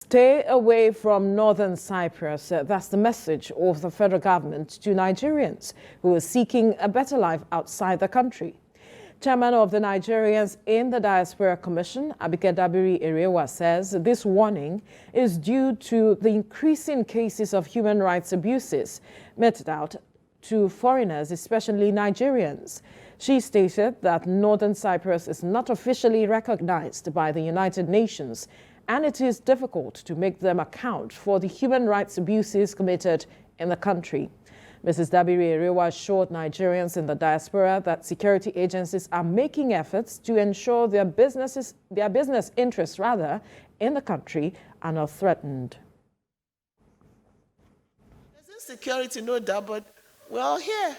Stay away from Northern Cyprus. That's the message of the federal government to Nigerians who are seeking a better life outside the country. Chairman of the Nigerians in the Diaspora Commission, Abike Dabiri-Erewa, says this warning is due to the increasing cases of human rights abuses meted out to foreigners, especially Nigerians. She stated that Northern Cyprus is not officially recognized by the United Nations, and it is difficult to make them account for the human rights abuses committed in the country. Mrs. Dabiri-Erewa assured Nigerians in the diaspora that security agencies are making efforts to ensure their business interests in the country are not threatened. There's insecurity, no doubt, but we're all here.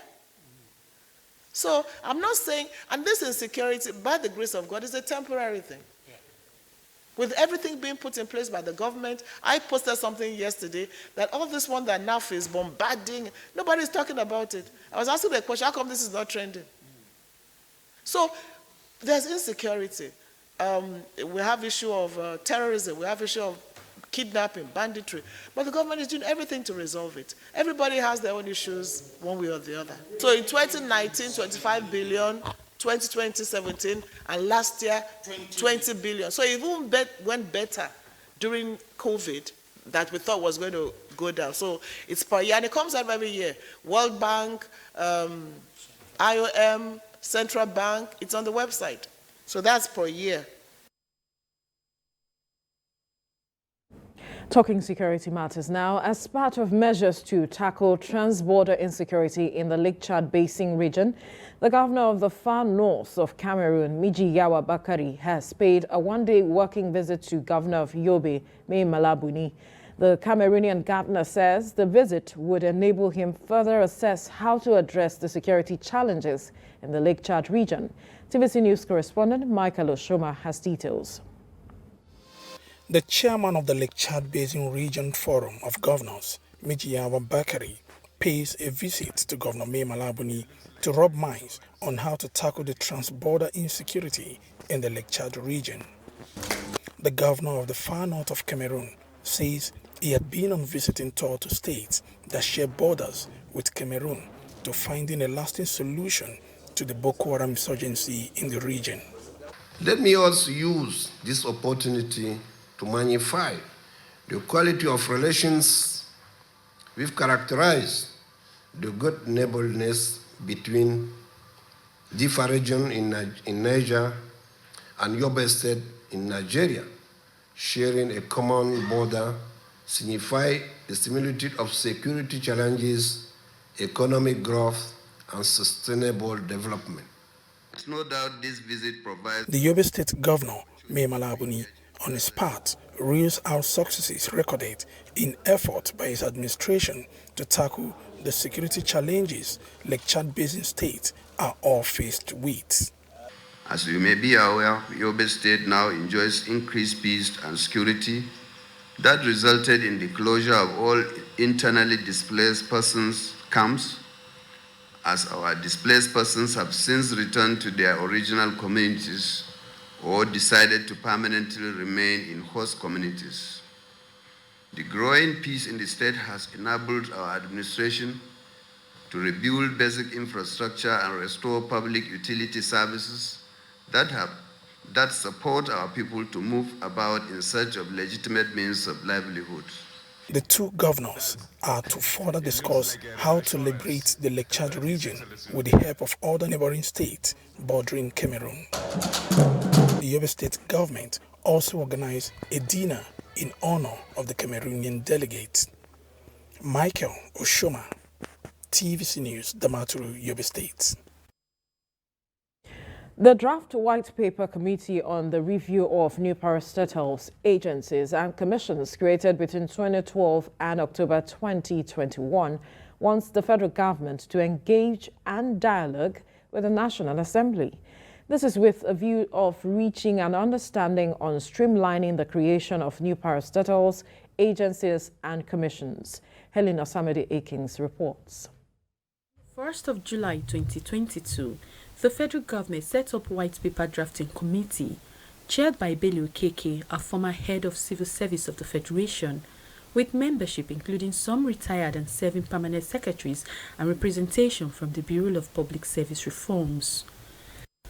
So I'm not saying, and this insecurity, by the grace of God, is a temporary thing. With everything being put in place by the government, I posted something yesterday that all this one that now is bombarding, nobody's talking about it. I was asking the question, how come this is not trending? So there's insecurity. We have issue of terrorism, we have issue of kidnapping, banditry, but the government is doing everything to resolve it. Everybody has their own issues one way or the other. So in 2019, 25 billion, 2020, 17, and last year, 20 billion. So it even went better during COVID that we thought was going to go down. So it's per year, and it comes out every year. World Bank, IOM, Central Bank, it's on the website. So that's per year. Talking security matters now. As part of measures to tackle trans-border insecurity in the Lake Chad Basin region, the governor of the far north of Cameroon, Mijiyawa Bakari, has paid a one-day working visit to Governor of Yobe, Mai Malabuni. The Cameroonian governor says the visit would enable him further assess how to address the security challenges in the Lake Chad region. TVC News correspondent Michael Oshoma has details. The chairman of the Lake Chad Basin Region Forum of Governors, Mijiyawa Bakari, pays a visit to Governor Mai Malabuni to rub minds on how to tackle the trans-border insecurity in the Lake Chad region. The governor of the far north of Cameroon says he had been on visiting tour to states that share borders with Cameroon to finding a lasting solution to the Boko Haram insurgency in the region. Let me also use this opportunity to magnify the quality of relations we've characterized the good neighborliness between Difa region in Niger and Yobe State in Nigeria, sharing a common border, signify the similitude of security challenges, economic growth, and sustainable development. There's no doubt this visit provides... The Yobe State Governor, Mai Malabuni, on his part, reels out successes recorded in effort by his administration to tackle the security challenges Lake Chad Basin states are all faced with. As you may be aware, Yobe State now enjoys increased peace and security that resulted in the closure of all internally displaced persons camps, as our displaced persons have since returned to their original communities or decided to permanently remain in host communities. The growing peace in the state has enabled our administration to rebuild basic infrastructure and restore public utility services that support our people to move about in search of legitimate means of livelihood. The two governors are to further discuss how to liberate the Lake Chad region with the help of other neighboring states bordering Cameroon. The Yobe State government also organized a dinner in honor of the Cameroonian delegate. Michael Oshoma, TVC News, Damaturu, Yobe State. The draft white paper committee on the review of new parastatals, agencies and commissions created between 2012 and October 2021 wants the federal government to engage and dialogue with the National Assembly. This is with a view of reaching an understanding on streamlining the creation of new parastatals, agencies and commissions. Helena Samedi Akins reports. 1st of July 2022, the federal government set up White Paper Drafting Committee chaired by Bello Keke, a former head of civil service of the Federation, with membership including some retired and serving permanent secretaries and representation from the Bureau of Public Service Reforms.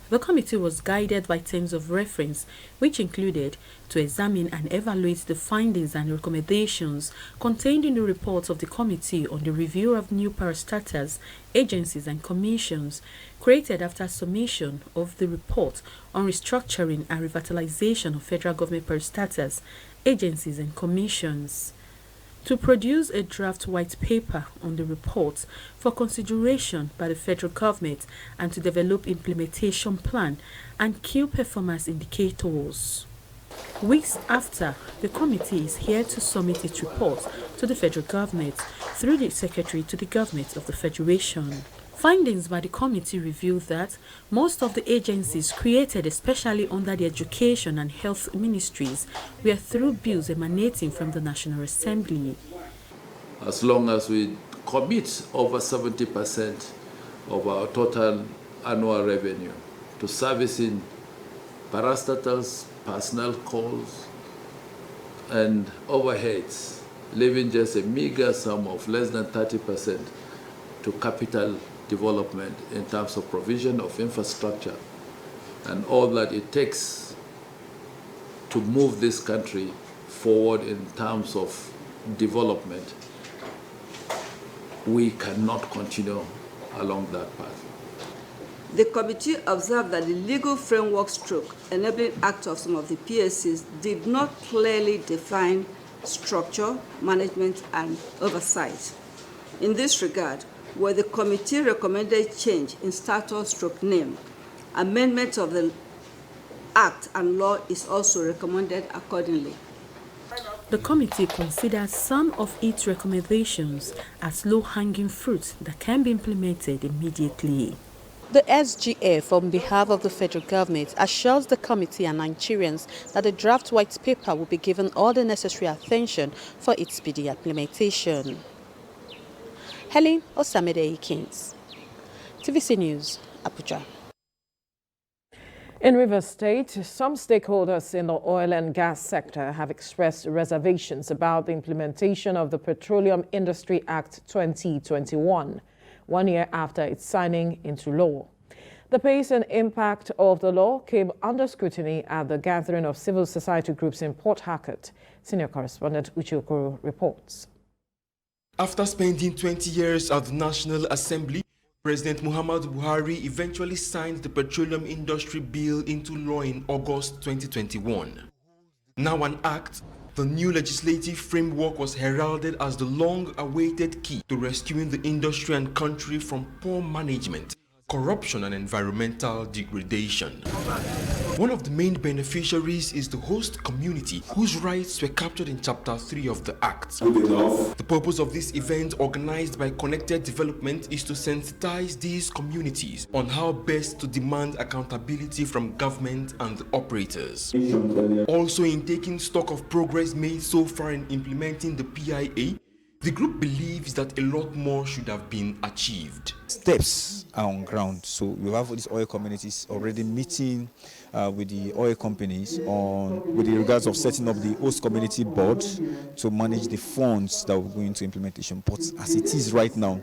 The committee was guided by terms of reference, which included to examine and evaluate the findings and recommendations contained in the report of the committee on the review of new parastatals, agencies and commissions created after submission of the report on restructuring and revitalization of federal government parastatals, agencies and commissions, to produce a draft white paper on the report for consideration by the federal government and to develop implementation plan and key performance indicators. Weeks after, the committee is here to submit its report to the federal government through the secretary to the government of the Federation. Findings by the committee reveal that most of the agencies created especially under the Education and Health Ministries were through bills emanating from the National Assembly. As long as we commit over 70% of our total annual revenue to servicing parastatals, personnel calls, and overheads, leaving just a meager sum of less than 30% to capital development in terms of provision of infrastructure and all that it takes to move this country forward in terms of development, we cannot continue along that path. The committee observed that the legal framework enabling act of some of the PSCs did not clearly define structure, management, and oversight. In this regard, where the committee recommended change in status name, amendment of the Act and law is also recommended accordingly. The committee considers some of its recommendations as low-hanging fruit that can be implemented immediately. The SGF, on behalf of the federal government, assures the committee and Nigerians that the draft white paper will be given all the necessary attention for its speedy implementation. Helen Osamide-Ikins, TVC News, Abuja. In Rivers State, some stakeholders in the oil and gas sector have expressed reservations about the implementation of the Petroleum Industry Act 2021, 1 year after its signing into law. The pace and impact of the law came under scrutiny at the gathering of civil society groups in Port Harcourt. Senior correspondent Uche Okoro reports. After spending 20 years at the National Assembly, President Muhammadu Buhari eventually signed the Petroleum Industry Bill into law in August 2021. Now an act, the new legislative framework was heralded as the long-awaited key to rescuing the industry and country from poor management, corruption and environmental degradation. One of the main beneficiaries is the host community, whose rights were captured in Chapter 3 of the Act. The purpose of this event, organized by Connected Development, is to sensitize these communities on how best to demand accountability from government and the operators. Also, in taking stock of progress made so far in implementing the PIA, the group believes that a lot more should have been achieved. Steps are on ground, so we have these oil communities already meeting with the oil companies with the regards of setting up the host community board to manage the funds that will go into implementation. But as it is right now,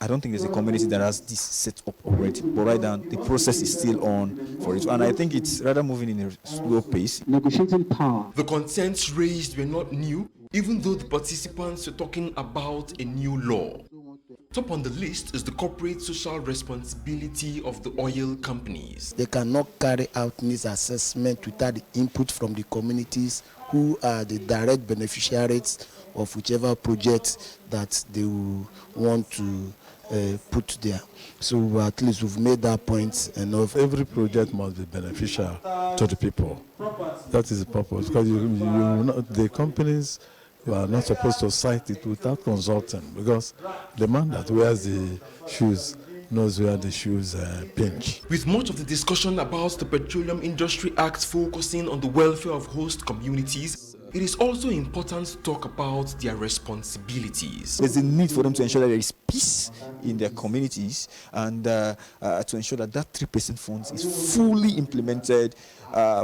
I don't think there's a community that has this set up already. But right now, the process is still on for it, and I think it's rather moving in a slow pace. Negotiating power. The concerns raised were not new, even though the participants were talking about a new law. Top on the list is the corporate social responsibility of the oil companies. They cannot carry out this assessment without the input from the communities who are the direct beneficiaries of whichever project that they will want to put there. So at least we've made that point enough. Every project must be beneficial to the people. That is the purpose, because the companies are not supposed to cite it without consulting, because the man that wears the shoes knows where the shoes pinch. With much of the discussion about the Petroleum Industry Act focusing on the welfare of host communities, it is also important to talk about their responsibilities. There's a need for them to ensure that there is peace in their communities and to ensure that that 3% funds is fully implemented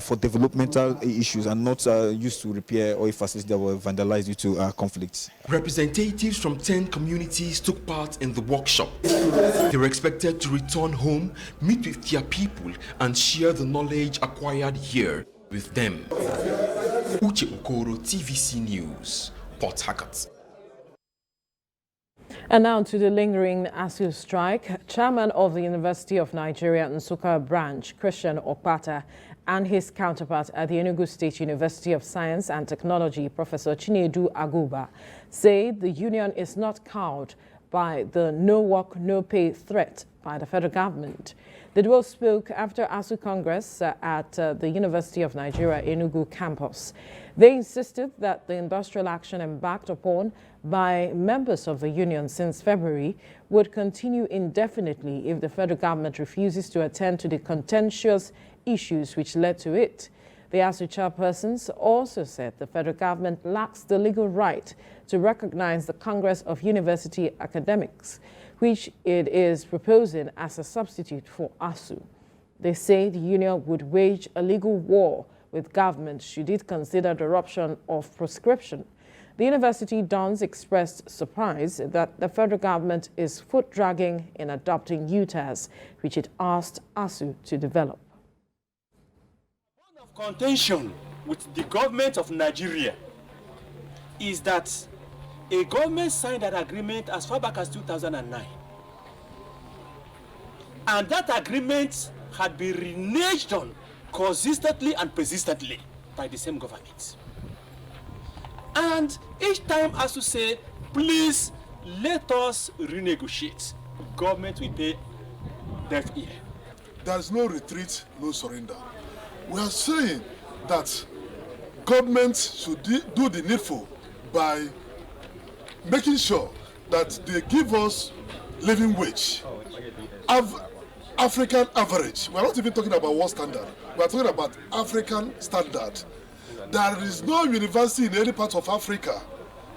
for developmental issues and not used to repair oil facilities that were vandalized due to conflicts. Representatives from 10 communities took part in the workshop. They were expected to return home, meet with their people, and share the knowledge acquired here with them. Uche Okoro, TVC News, Port Harcourt. And now to the lingering ASUU strike. Chairman of the University of Nigeria Nsukka branch, Christian Okpata, and his counterpart at the Enugu State University of Science and Technology, Professor Chinedu Aguba, say the union is not cowed by the no work, no pay threat by the federal government. The duo spoke after ASUU Congress at the University of Nigeria Enugu campus. They insisted that the industrial action embarked upon by members of the union since February would continue indefinitely if the federal government refuses to attend to the contentious issues which led to it. The ASUU chairpersons also said the federal government lacks the legal right to recognize the Congress of University Academics, which it is proposing as a substitute for ASUU. They say the union would wage a legal war with government should it consider the option of proscription. The university dons expressed surprise that the federal government is foot-dragging in adopting UTAS, which it asked ASUU to develop. One of contention with the government of Nigeria is that a government signed an agreement as far back as 2009. And that agreement had been reneged on consistently and persistently by the same government. And each time ASUU say, please let us renegotiate, government will pay deaf ear. There is no retreat, no surrender. We are saying that government should do the needful by making sure that they give us living wage. African average. We're not even talking about world standard. We're talking about African standard. There is no university in any part of Africa.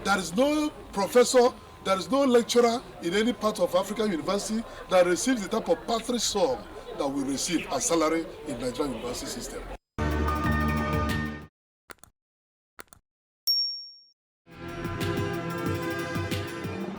There is no professor, there is no lecturer in any part of African university that receives the type of paltry sum that we receive as salary in Nigerian university system.